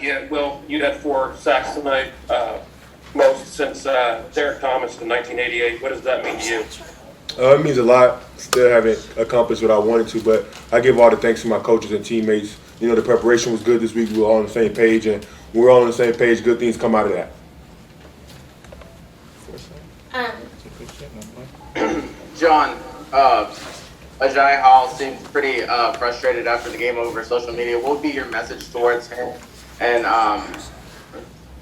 Yeah, Will, you had 4 sacks tonight, most since Derek Thomas in 1988. What does that mean to you? It means a lot. Still haven't accomplished what I wanted to, but I give all the thanks to my coaches and teammates. You know, the preparation was good this week. We were all on the same page, and when we're all on the same page, good things come out of that. John, Ajay Hall seemed pretty frustrated after the game over social media. What would be your message towards him? And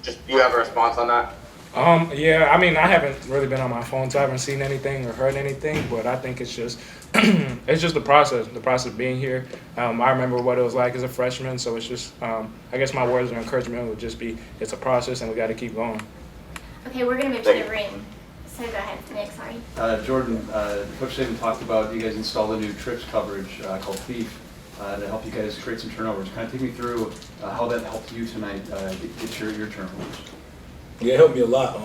just do you have a response on that? Yeah, I mean, I haven't really been on my phone, so I haven't seen anything or heard anything. But I think it's just, it's just the process of being here. I remember what it was like as a freshman, so it's just, I guess my words of encouragement would just be, it's a process, and we got to keep going. Okay, we're gonna move to the room. So go ahead, Nick. Sorry. Jordan, Coach Saban talked about you guys installed a new trips coverage called Thief to help you guys create some turnovers. Kind of take me through how that helped you tonight get your turnovers. Yeah, it helped me a lot.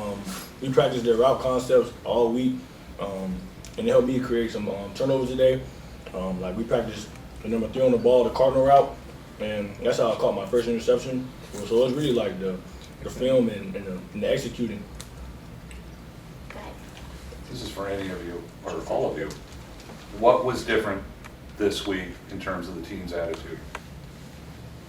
We practiced their route concepts all week, and it helped me create some turnovers today. Like we practiced the number 3 on the ball, the cardinal route, and that's how I caught my first interception. So it was really like the film and the executing. This is for any of you, or all of you. What was different this week in terms of the team's attitude?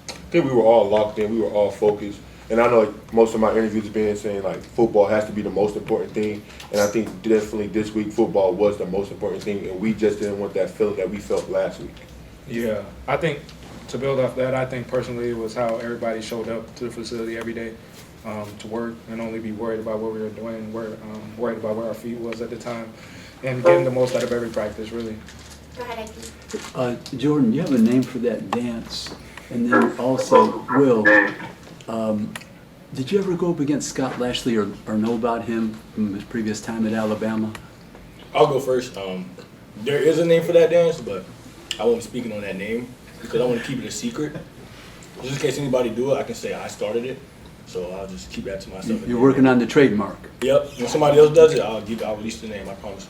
I think we were all locked in. We were all focused. And I know like, most of my interviews have been saying like football has to be the most important thing. And I think definitely this week football was the most important thing. And we just didn't want that feeling that we felt last week. Yeah, I think to build off that, I think personally it was how everybody showed up to the facility every day to work and only be worried about what we were doing, worried about where our feet was at the time, and getting the most out of every practice, really. Go ahead, Ike. Jordan, you have a name for that dance. And then also, Will, did you ever go up against Scott Lashley or know about him from his previous time at Alabama? I'll go first. There is a name for that dance, but I won't be speaking on that name because I want to keep it a secret. Just in case anybody do it, I can say I started it. So I'll just keep that to myself. You're working on the trademark. Yep. When somebody else does it, I'll release the name. I promise.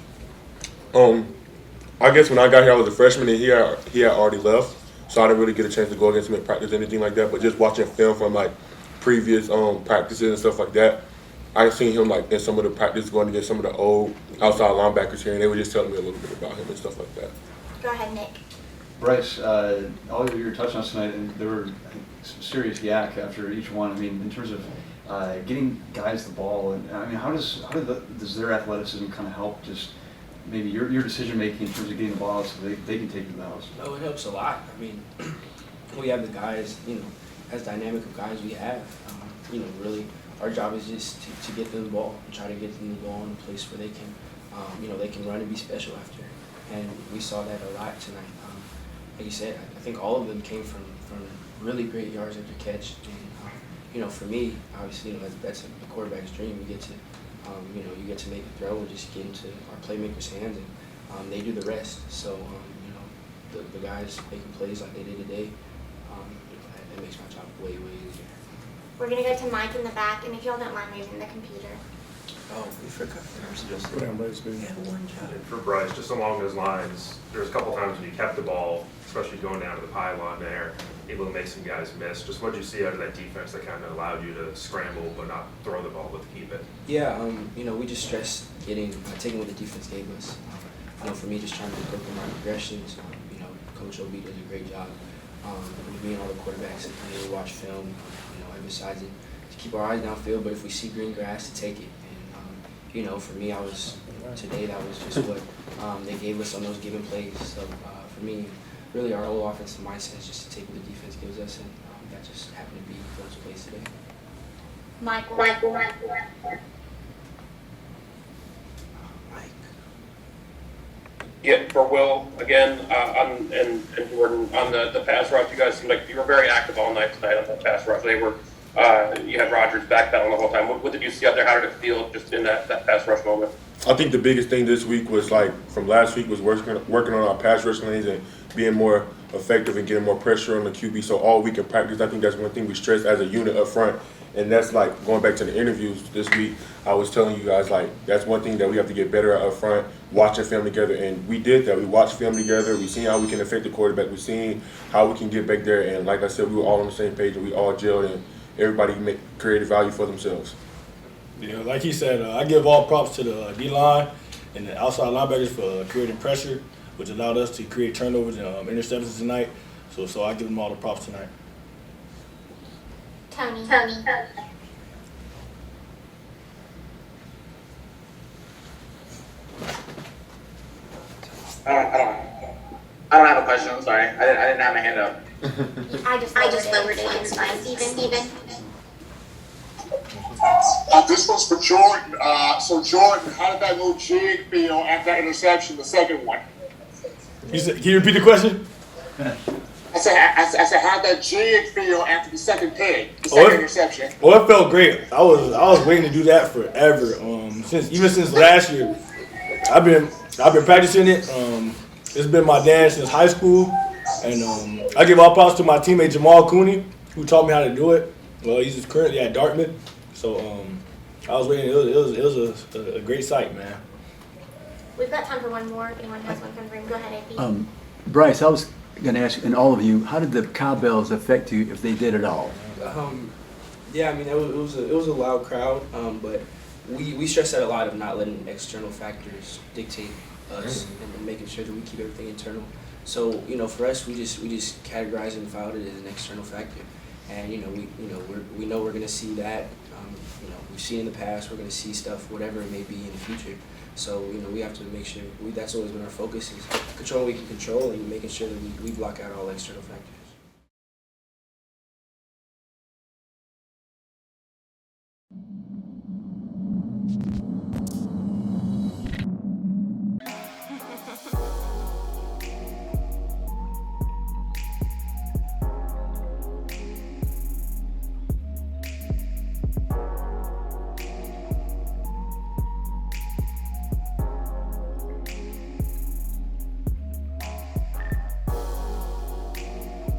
I guess when I got here, I was a freshman, and he had already left, so I didn't really get a chance to go against him in practice or anything like that. But just watching film from like previous practices and stuff like that, I seen him like in some of the practice going against some of the old outside linebackers here, and they were just telling me a little bit about him and stuff like that. Go ahead, Nick. Bryce, all of your touchdowns tonight, and there were I think, some serious yak after each one. I mean, in terms of getting guys the ball, and I mean, how does their athleticism kind of help just maybe your decision making in terms of getting the ball out so they can take it to the house? Oh, it helps a lot. I mean, we have the guys, as dynamic of guys we have. Really, our job is just to get them the ball and try to get them the ball in a place where they can, they can run and be special after. And we saw that a lot tonight. Like you said, I think all of them came from really great yards after catch. And, for me, obviously, that's the quarterback's dream. You get to, you get to make a throw and just get into our playmakers' hands, and they do the rest. So, the guys making plays like they did today, that makes my job way, way easier. We're going to go to Mike in the back, and if y'all don't mind moving the computer. Oh, we forgot. For Bryce, just along those lines, there was a couple times when you kept the ball, especially going down to the pylon there, able to make some guys miss. Just what did you see out of that defense that kind of allowed you to scramble but not throw the ball but to keep it? Yeah, we just stressed taking what the defense gave us. For me, just trying to work on my progressions. Coach OB does a great job. With me and all the quarterbacks, we watch film, emphasizing to keep our eyes downfield, but if we see green grass, to take it. And, for me, today that was just what they gave us on those given plays. So for me, really our whole offensive mindset is just to take what the defense gives us, and that just happened to be those plays today. Michael. Yeah, for Will, again, and Jordan, on the pass rush, you guys seemed like you were very active all night tonight on the pass rush. You had Rodgers backpedaling the whole time. What did you see out there? How did it feel just in that pass rush moment? I think the biggest thing this week was from last week was working on our pass rush lanes and being more effective and getting more pressure on the QB. So all week in practice, I think that's one thing we stress as a unit up front. And that's going back to the interviews this week, I was telling you guys that's one thing that we have to get better at up front, watching film together. And we did that. We watched film together. We seen how we can affect the quarterback. We seen how we can get back there. And like I said, we were all on the same page and we all gelled. And everybody created value for themselves. Yeah, like he said, I give all props to the D-line and the outside linebackers for creating pressure, which allowed us to create turnovers and interceptions tonight. So I give them all the props tonight. Tony. I don't have a question. I'm sorry. I didn't have my hand up. I just lowered it. It's fine. Steven. This one's for Jordan. So Jordan, how did that little jig feel after that interception, the second one? Can you repeat the question? I said, how'd that jig feel after the second pick, the second interception? Well, it felt great. I was waiting to do that forever. Since last year, I've been practicing it. It's been my dance since high school, and I give all props to my teammate Jamal Cooney, who taught me how to do it. Well, he's currently at Dartmouth, so I was waiting. It was a great sight, man. We've got time for one more. If anyone has one from the room, go ahead, AP. Bryce, I was going to ask, and all of you, how did the cowbells affect you, if they did at all? Yeah, I mean, it was a loud crowd, but we stress that a lot of not letting external factors dictate us and making sure that we keep everything internal. So for us, we just categorized and filed it as an external factor, and we know we're gonna see that. We've seen in the past, we're gonna see stuff, whatever it may be in the future. So we have to make sure that's always been our focus, is control what we can control and making sure that we block out all external factors.